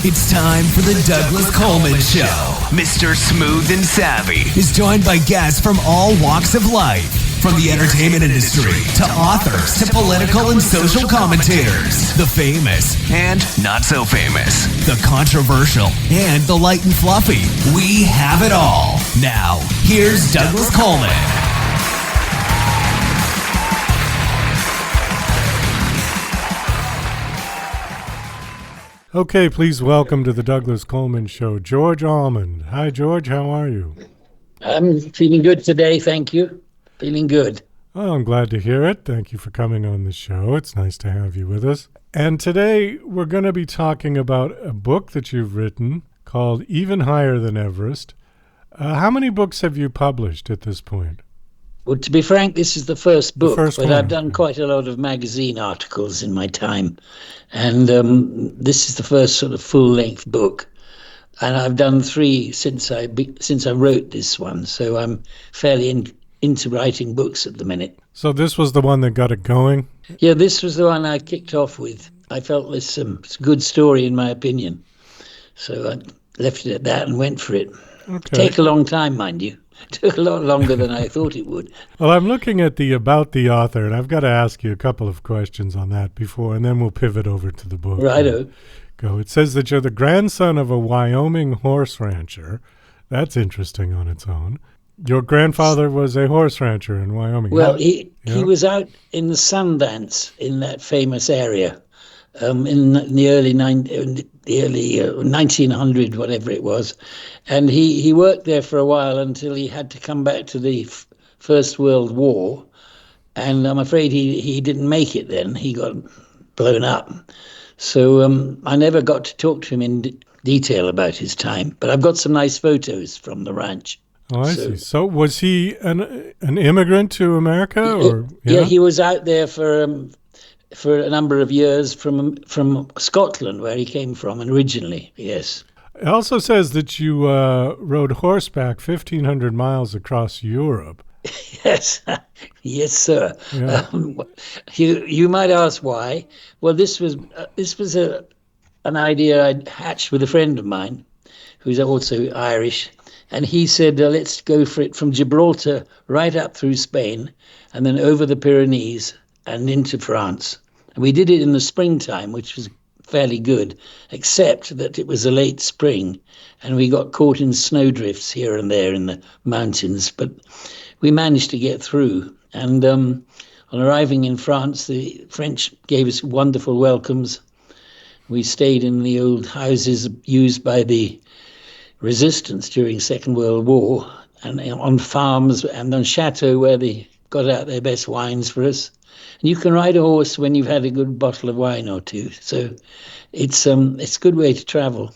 It's time for the Douglas Coleman Show. Mr. Smooth and Savvy is joined by guests from all walks of life, from the entertainment industry to authors to political and social commentators, the famous and not so famous, the controversial and the light and fluffy. We have it all. Now, here's Douglas Coleman. Okay, please welcome to the Douglas Coleman Show, George Almond. Hi, George. How are you? I'm feeling good today, thank you. Feeling good. Oh, I'm glad to hear it. Thank you for coming on the show. It's nice to have you with us. And today we're going to be talking about a book that you've written called Even Higher Than Everest. How many books have you published at this point? Well, to be frank, this is the first book, but one. I've done quite a lot of magazine articles in my time. And this is the first sort of full-length book. And I've done 3 since I wrote this one. So I'm fairly into writing books at the minute. So this was the one that got it going? Yeah, this was the one I kicked off with. I felt this it's a good story, in my opinion. So I left it at that and went for it. Okay. Take a long time, mind you. It took a lot longer than I thought it would. Well, I'm looking at the about the author, and I've got to ask you a couple of questions on that before, and then we'll pivot over to the book. Righto. Go. It says that you're the grandson of a Wyoming horse rancher. That's interesting on its own. Your grandfather was a horse rancher in Wyoming. Well, he was out in the Sundance in that famous area in the early 1900, whatever it was. And he worked there for a while until he had to come back to the First World War. And I'm afraid he didn't make it then. He got blown up. So I never got to talk to him in detail about his time. But I've got some nice photos from the ranch. Oh, I see. So was he an immigrant to America? Or yeah, he was out there for a number of years from Scotland, where he came from originally, yes. It also says that you rode horseback 1,500 miles across Europe. Yes, yes, sir. Yeah. You might ask why. Well, this was an idea I'd hatched with a friend of mine, who's also Irish, and he said, let's go for it from Gibraltar right up through Spain, and then over the Pyrenees and into France. And we did it in the springtime, which was fairly good, except that it was a late spring, and we got caught in snowdrifts here and there in the mountains, but we managed to get through. And on arriving in France, the French gave us wonderful welcomes. We stayed in the old houses used by the resistance during Second World War, and on farms and on chateaux where they got out their best wines for us. And you can ride a horse when you've had a good bottle of wine or two. So it's a good way to travel.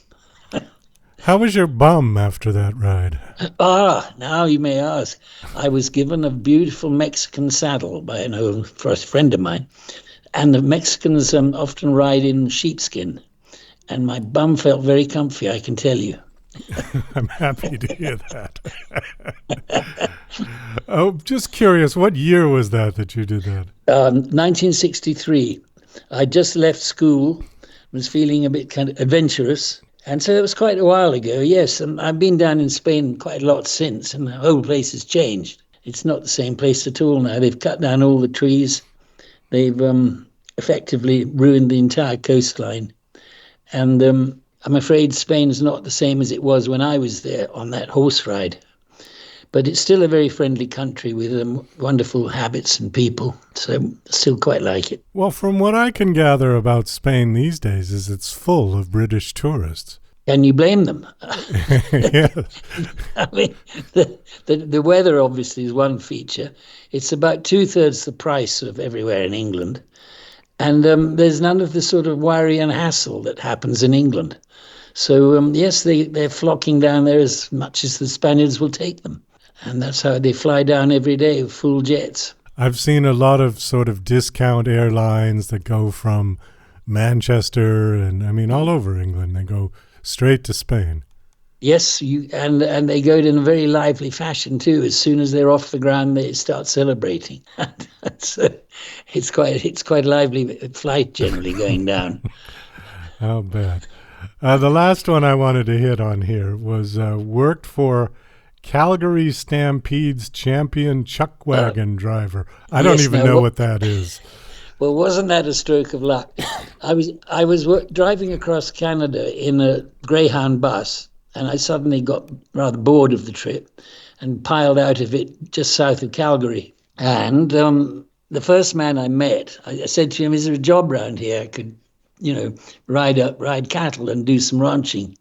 How was your bum after that ride? Now you may ask. I was given a beautiful Mexican saddle by an old friend of mine. And the Mexicans often ride in sheepskin. And my bum felt very comfy, I can tell you. I'm happy to hear that. Oh, just curious, what year was that you did that? 1963. I just left school, was feeling a bit kind of adventurous. And so it was quite a while ago, yes. And I've been down in Spain quite a lot since, and the whole place has changed. It's not the same place at all now. They've cut down all the trees. They've effectively ruined the entire coastline. And I'm afraid Spain's not the same as it was when I was there on that horse ride. But it's still a very friendly country with wonderful habits and people. So I still quite like it. Well, from what I can gather about Spain these days is it's full of British tourists. Can you blame them? Yes. I mean, the weather obviously is one feature. It's about 2/3 the price of everywhere in England. And there's none of the sort of worry and hassle that happens in England. So, yes, they're flocking down there as much as the Spaniards will take them. And that's how they fly down every day with full jets. I've seen a lot of sort of discount airlines that go from Manchester and, I mean, all over England. They go straight to Spain. Yes, and they go in a very lively fashion too. As soon as they're off the ground, they start celebrating. So it's quite a lively flight generally going down. How bad. The last one I wanted to hit on here was worked for Calgary Stampede's champion chuck wagon driver. I don't even know what that is. Well, wasn't that a stroke of luck? I was driving across Canada in a Greyhound bus, and I suddenly got rather bored of the trip and piled out of it just south of Calgary. And the first man I met, I said to him, "Is there a job around here? I could, ride cattle and do some ranching."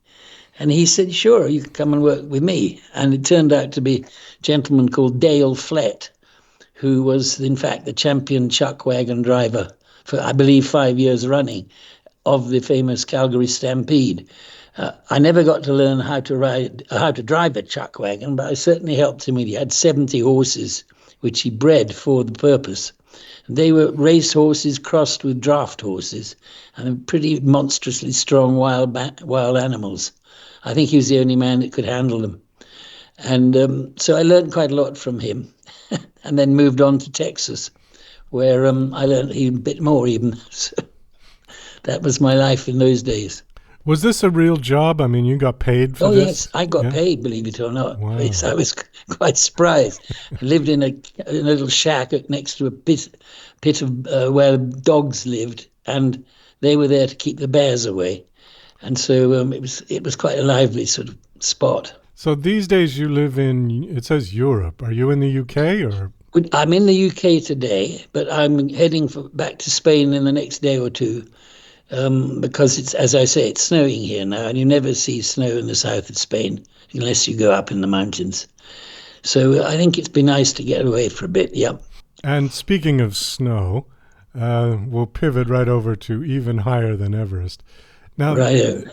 And he said, "Sure, you can come and work with me." And it turned out to be a gentleman called Dale Flett, who was, in fact, the champion chuck wagon driver for, I believe, 5 years running of the famous Calgary Stampede. I never got to learn how to drive a chuck wagon, but I certainly helped him. He had 70 horses, which he bred for the purpose. They were race horses crossed with draft horses, and pretty monstrously strong wild animals. I think he was the only man that could handle them. And so I learned quite a lot from him. And then moved on to Texas, where I learned even a bit more even. So that was my life in those days. Was this a real job? I mean, you got paid for this? Oh, yes, I got paid, believe it or not. Wow. I was quite surprised. I lived in a little shack next to a pit of where dogs lived, and they were there to keep the bears away. And so it was quite a lively sort of spot. So these days you live in, it says Europe. Are you in the UK or? I'm in the UK today, but I'm heading back to Spain in the next day or two because it's, as I say, it's snowing here now, and you never see snow in the south of Spain unless you go up in the mountains. So I think it's been nice to get away for a bit, yeah. And speaking of snow, we'll pivot right over to Even Higher Than Everest. Now,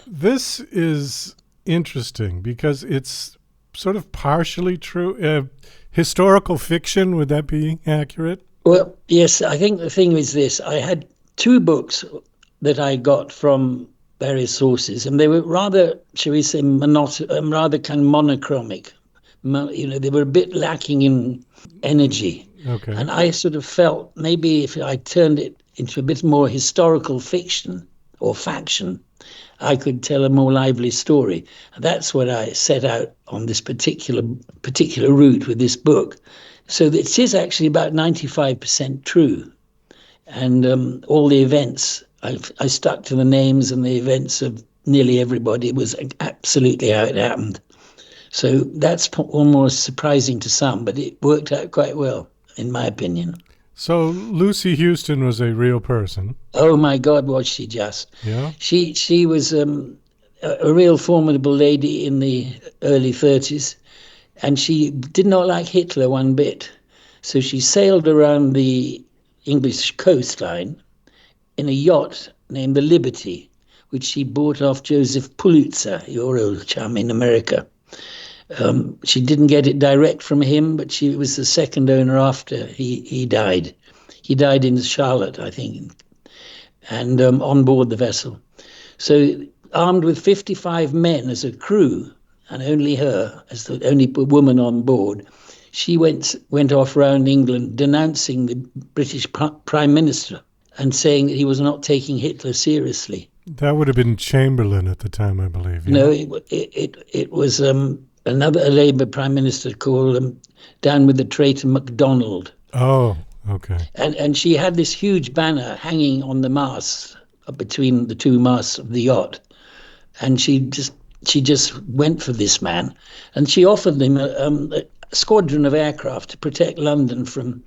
this is interesting because it's sort of partially true. Historical fiction, would that be accurate? Well, yes, I think the thing is this. I had 2 books that I got from various sources, and they were rather, shall we say, rather kind of monochromic. They were a bit lacking in energy. Okay. And I sort of felt maybe if I turned it into a bit more historical fiction or faction, I could tell a more lively story. And that's what I set out on this particular route with this book. So it is actually about 95% true. And all the events, I stuck to the names and the events of nearly everybody. It was absolutely how it happened. So that's almost surprising to some, but it worked out quite well, in my opinion. So Lucy Houston was a real person. Oh my God, was she just? Yeah. She was a real formidable lady in the early 30s, and she did not like Hitler one bit. So she sailed around the English coastline in a yacht named the Liberty, which she bought off Joseph Pulitzer, your old chum in America. She didn't get it direct from him, but she was the second owner after he died. He died in Charlotte, I think, and on board the vessel. So armed with 55 men as a crew, and only her as the only woman on board, she went off around England denouncing the British Prime Minister and saying that he was not taking Hitler seriously. That would have been Chamberlain at the time, I believe. No, it was another Labour Prime Minister called Down with the Traitor MacDonald. Oh, okay. And she had this huge banner hanging on the mast between the 2 masts of the yacht, and she just went for this man, and she offered him a squadron of aircraft to protect London from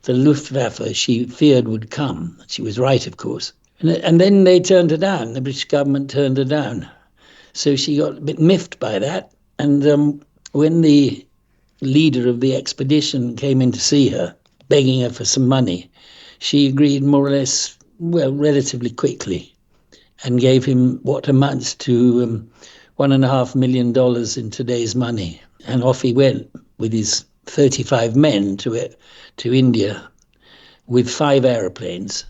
the Luftwaffe she feared would come. She was right, of course. And then they turned her down. The British government turned her down. So she got a bit miffed by that. And when the leader of the expedition came in to see her, begging her for some money, she agreed more or less, well, relatively quickly, and gave him what amounts to $1.5 million in today's money. And off he went with his 35 men to India with 5 aeroplanes.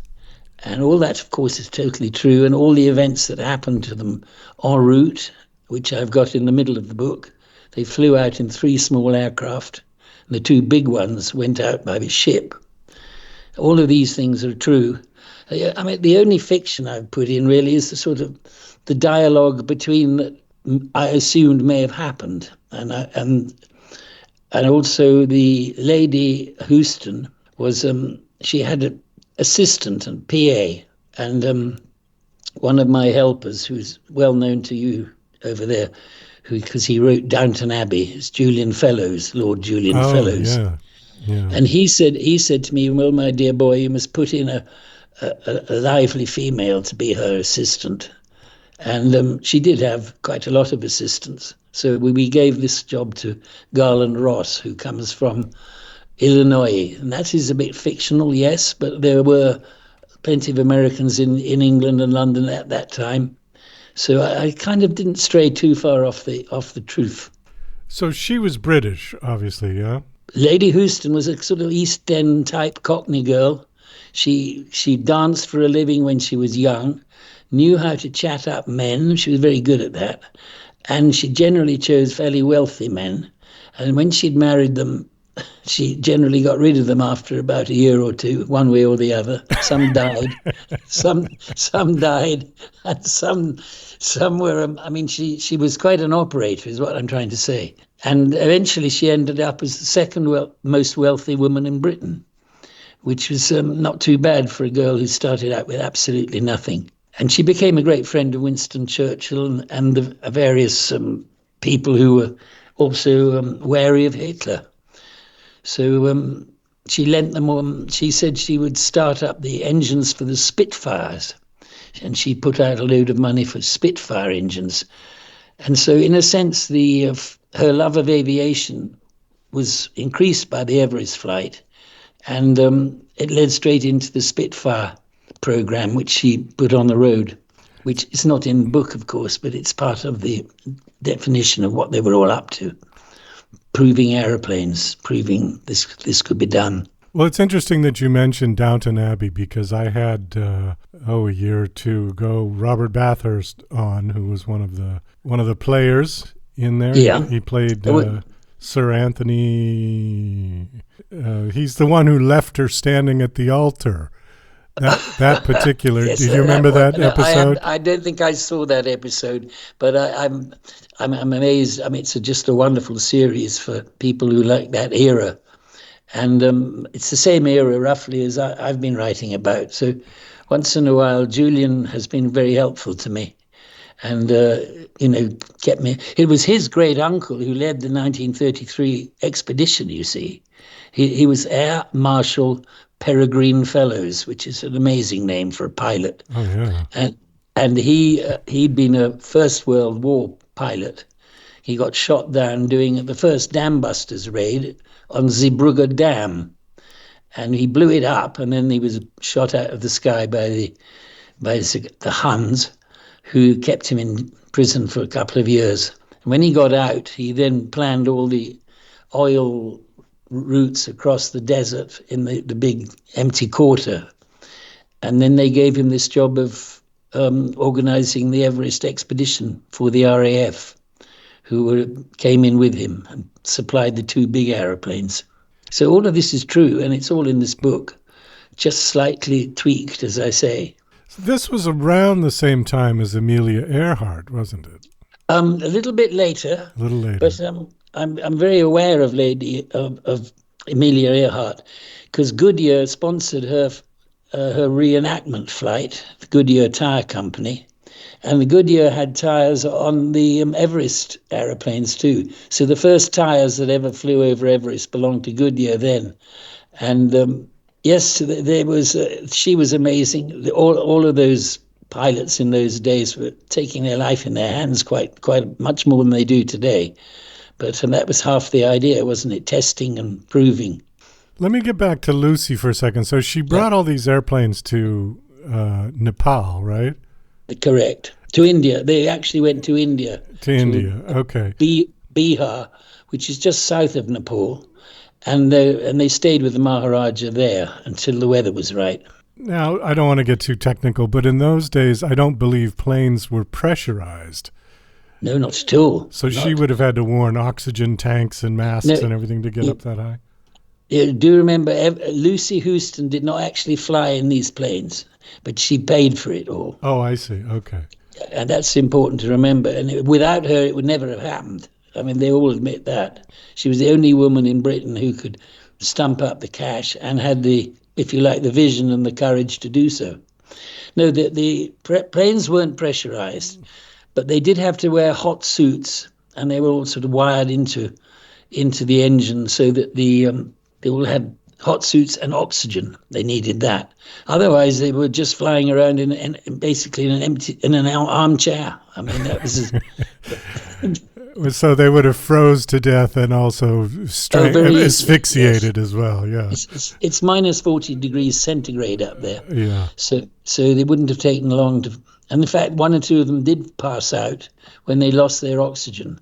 And all that, of course, is totally true. And all the events that happened to them en route, which I've got in the middle of the book, they flew out in 3 small aircraft. And the 2 big ones went out by ship. All of these things are true. I mean, the only fiction I've put in really is the sort of the dialogue between that I assumed may have happened, and also the lady Houston was she had an assistant and PA, and one of my helpers, who's well known to you over there, because he wrote Downton Abbey, is Julian Fellows, Lord Julian Fellows. Yeah. And he said to me, well, my dear boy, you must put in a lively female to be her assistant. And she did have quite a lot of assistants. So we gave this job to Garland Ross, who comes from Illinois. And that is a bit fictional, yes, but there were plenty of Americans in England and London at that time. So I kind of didn't stray too far off the truth. So she was British, obviously, yeah? Lady Houston was a sort of East End type Cockney girl. She danced for a living when she was young, knew how to chat up men. She was very good at that. And she generally chose fairly wealthy men. And when she'd married them, she generally got rid of them after about a year or two, one way or the other. Some died, some died, and some were. I mean, she was quite an operator, is what I'm trying to say. And eventually, she ended up as the second most wealthy woman in Britain, which was not too bad for a girl who started out with absolutely nothing. And she became a great friend of Winston Churchill and the various people who were also wary of Hitler. So she lent them. She said she would start up the engines for the Spitfires, and she put out a load of money for Spitfire engines. And so, in a sense, her love of aviation was increased by the Everest flight, and it led straight into the Spitfire program, which she put on the road, which is not in the book, of course, but it's part of the definition of what they were all up to. Proving aeroplanes, proving this could be done. Well, it's interesting that you mentioned Downton Abbey, because I had a year or two ago Robert Bathurst on, who was one of the players in there. Yeah, he played Sir Anthony. He's the one who left her standing at the altar. That particular. Yes, do you remember that episode? I don't think I saw that episode, but I'm amazed. I mean, it's just a wonderful series for people who like that era, and it's the same era roughly as I've been writing about. So once in a while, Julian has been very helpful to me, and kept me. It was his great uncle who led the 1933 expedition. You see, he was Air Marshal Peregrine Fellows, which is an amazing name for a pilot. Oh yeah. And he'd been a First World War pilot. He got shot down doing the first dam busters raid on Zeebrugge Dam, and he blew it up, and then he was shot out of the sky by the Huns, who kept him in prison for a couple of years. And when he got out, he then planned all the oil routes across the desert in the big empty quarter. And then they gave him this job of organizing the Everest expedition for the RAF, who came in with him and supplied the two big aeroplanes. So all of this is true, and it's all in this book, just slightly tweaked, as I say. This was around the same time as Amelia Earhart, wasn't it? A little bit later. A little later. But I'm very aware of Amelia Earhart, because Goodyear sponsored her reenactment flight, the Goodyear Tire Company, and the Goodyear had tires on the Everest aeroplanes too. So the first tires that ever flew over Everest belonged to Goodyear then, and yes, there was. She was amazing. All of those pilots in those days were taking their life in their hands quite much more than they do today. But that was half the idea, wasn't it? Testing and proving. Let me get back to Lucy for a second. So she brought all these airplanes to Nepal, right? Correct. To India. They actually went to India. To India, okay. Bihar, which is just south of Nepal. And they stayed with the Maharaja there until the weather was right. Now, I don't want to get too technical, but in those days, I don't believe planes were pressurized. No, not at all. So she would have had to warn oxygen tanks and masks and everything to get up that high? do remember Lucy Houston did not actually fly in these planes, but she paid for it all. Oh, I see. Okay. And that's important to remember. And without her, it would never have happened. I mean, they all admit that. She was the only woman in Britain who could stump up the cash and had the, if you like, the vision and the courage to do so. No, the planes weren't pressurized, but they did have to wear hot suits, and they were all sort of wired into the engine so that they all had hot suits and oxygen. They needed that. Otherwise, they were just flying around in basically in an armchair. I mean, that was. So they would have froze to death and also asphyxiated as well. Yeah, it's minus 40 degrees centigrade up there. Yeah. So they wouldn't have taken long to. And in fact, one or two of them did pass out when they lost their oxygen,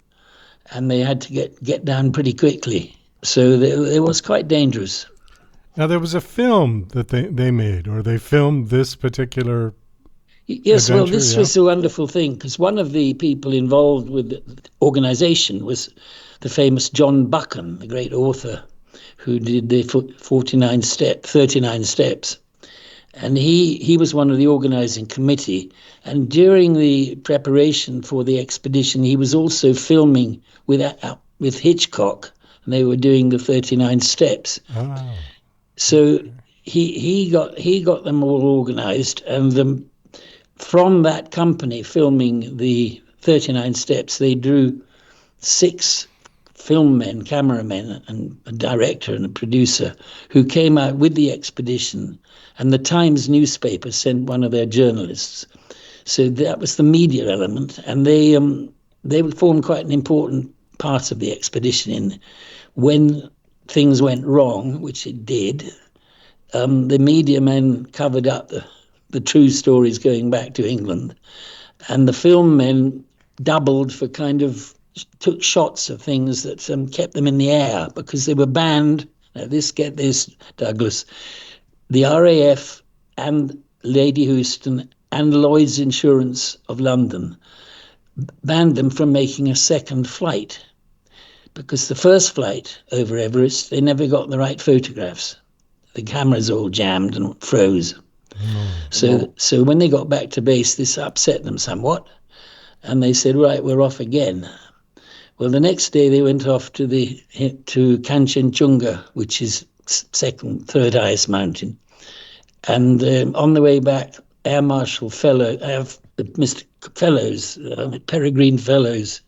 and they had to get down pretty quickly. So it was quite dangerous. Now, there was a film that they made, or they filmed this particular Yes, adventure, well, this was a wonderful thing, because one of the people involved with the organization was the famous John Buchan, the great author, who did the 39 steps. And he was one of the organizing committee. And during the preparation for the expedition, he was also filming with Hitchcock, and they were doing the 39 steps. Oh. So he got them all organized, and from that company filming the 39 steps, they drew 6 filmmen, cameramen, and a director and a producer who came out with the expedition. And the Times newspaper sent one of their journalists. So that was the media element, and they formed quite an important part of the expedition. When things went wrong, which it did, the media men covered up the true stories going back to England, and the film men doubled for took shots of things that kept them in the air because they were banned. Now get this, Douglas, the RAF and Lady Houston and Lloyd's Insurance of London banned them from making a second flight, because the first flight over Everest, they never got the right photographs. The cameras all jammed and froze. So when they got back to base, this upset them somewhat, and they said, right, we're off again. Well, the next day they went off to Kanchenjunga, which is third highest mountain. And on the way back, Air Marshal Mr. Fellows, Peregrine Fellows,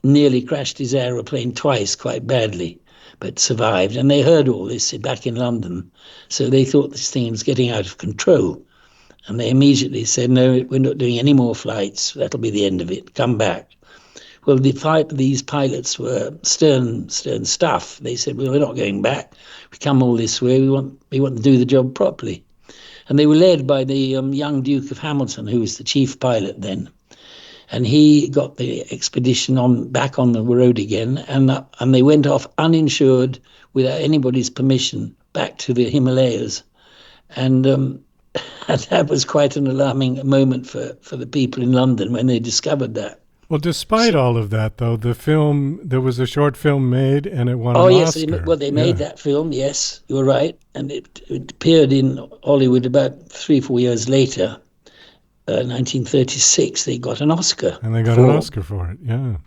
nearly crashed his aeroplane twice quite badly, but survived. And they heard all this back in London. So they thought this thing was getting out of control. And they immediately said, no, we're not doing any more flights. That'll be the end of it. Come back. Well, these pilots were stern stuff. They said, well, we're not going back. We come all this way. We want to do the job properly. And they were led by the young Duke of Hamilton, who was the chief pilot then. And he got the expedition back on the road again, and they went off uninsured, without anybody's permission, back to the Himalayas. And that was quite an alarming moment for the people in London when they discovered that. Well, despite all of that, though, there was a short film made, and it won an Oscar. They made that film, yes, you're right. And it appeared in Hollywood about 3-4 years later. 1936, they got an Oscar. And they got an Oscar for it, yeah.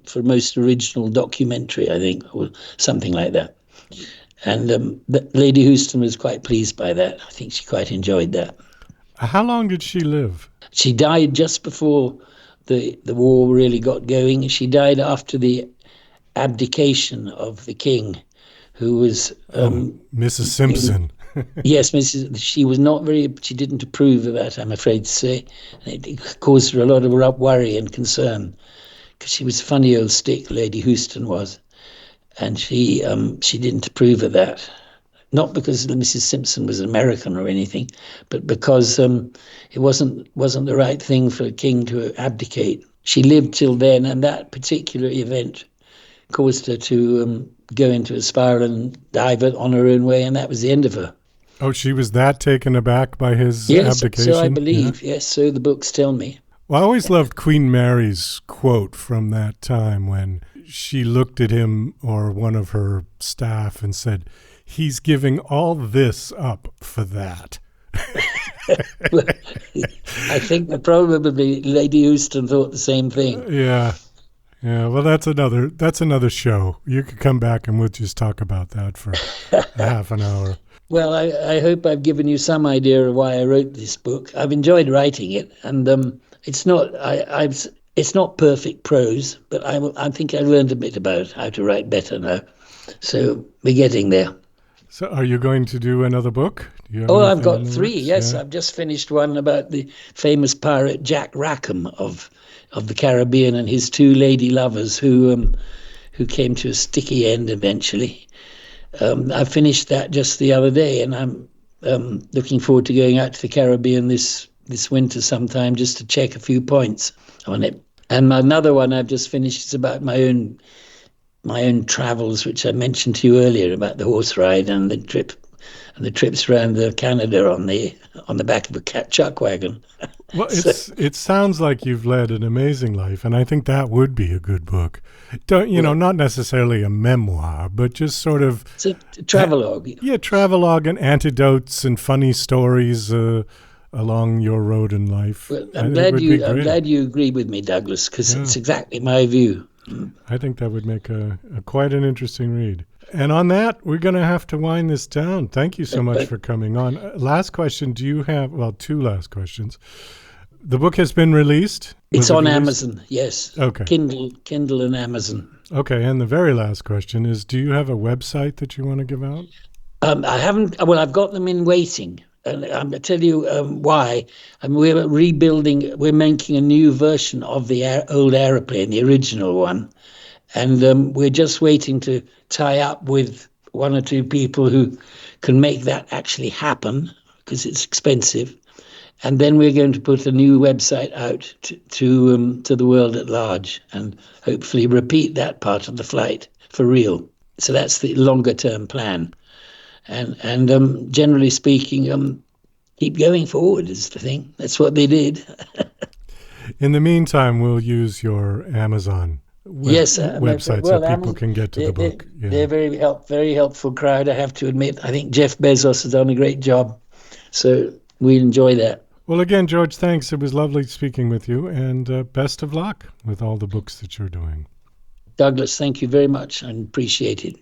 For most original documentary, I think, or something like that. And Lady Houston was quite pleased by that. I think she quite enjoyed that. How long did she live? She died just before the war really got going. She died after the abdication of the king, who was... Mrs. Simpson. Yes, she was not she didn't approve of that, I'm afraid to say. And it caused her a lot of worry and concern, because she was a funny old stick, Lady Houston was. And she didn't approve of that. Not because Mrs. Simpson was American or anything, but because it wasn't the right thing for a king to abdicate. She lived till then, and that particular event caused her to go into a spiral and dive on her own way, and that was the end of her. Oh, she was that taken aback by his abdication? Yes, so I believe. Yeah. Yes, so the books tell me. Well, I always loved Queen Mary's quote from that time when she looked at him or one of her staff and said, he's giving all this up for that. Well, I think that probably Lady Houston thought the same thing. Yeah. Well, that's another show. You could come back and we'll just talk about that for a half an hour. Well, I hope I've given you some idea of why I wrote this book. I've enjoyed writing it, and it's not perfect prose, but I think I learned a bit about how to write better now. So we're getting there. So are you going to do another book? Do you have I've anything got in the 3. works? Yes, Yeah. I've just finished one about the famous pirate Jack Rackham of the Caribbean and his 2 lady lovers who came to a sticky end eventually. I finished that just the other day, and I'm looking forward to going out to the Caribbean this winter sometime just to check a few points on it. And another one I've just finished is about my own travels, which I mentioned to you earlier about the horse ride and the trips around Canada on the back of a chuck wagon. Well, it sounds like you've led an amazing life, and I think that would be a good book. Not necessarily a memoir, but just sort of it's a travelogue. Yeah, travelogue and anecdotes and funny stories along your road in life. Well, I'm glad you agree with me, Douglas, because it's exactly my view. I think that would make a quite an interesting read. And on that, we're going to have to wind this down. Thank you so much for coming on. Last question. Do you have, 2 last questions. The book has been released? It's on Amazon, yes. Okay. Kindle and Amazon. Okay, and the very last question is, do you have a website that you want to give out? I haven't. Well, I've got them in waiting. And I'm going to tell you why. We're rebuilding, we're making a new version of the old aeroplane, the original one. And we're just waiting to tie up with 1 or 2 people who can make that actually happen, because it's expensive. And then we're going to put a new website out to the world at large, and hopefully repeat that part of the flight for real. So that's the longer term plan. And generally speaking, keep going forward is the thing. That's what they did. In the meantime, we'll use your Amazon website so people can get to the book. They're very helpful crowd, I have to admit. I think Jeff Bezos has done a great job. So we enjoy that. Well, again, George, thanks. It was lovely speaking with you, and best of luck with all the books that you're doing. Douglas, thank you very much. I appreciate it.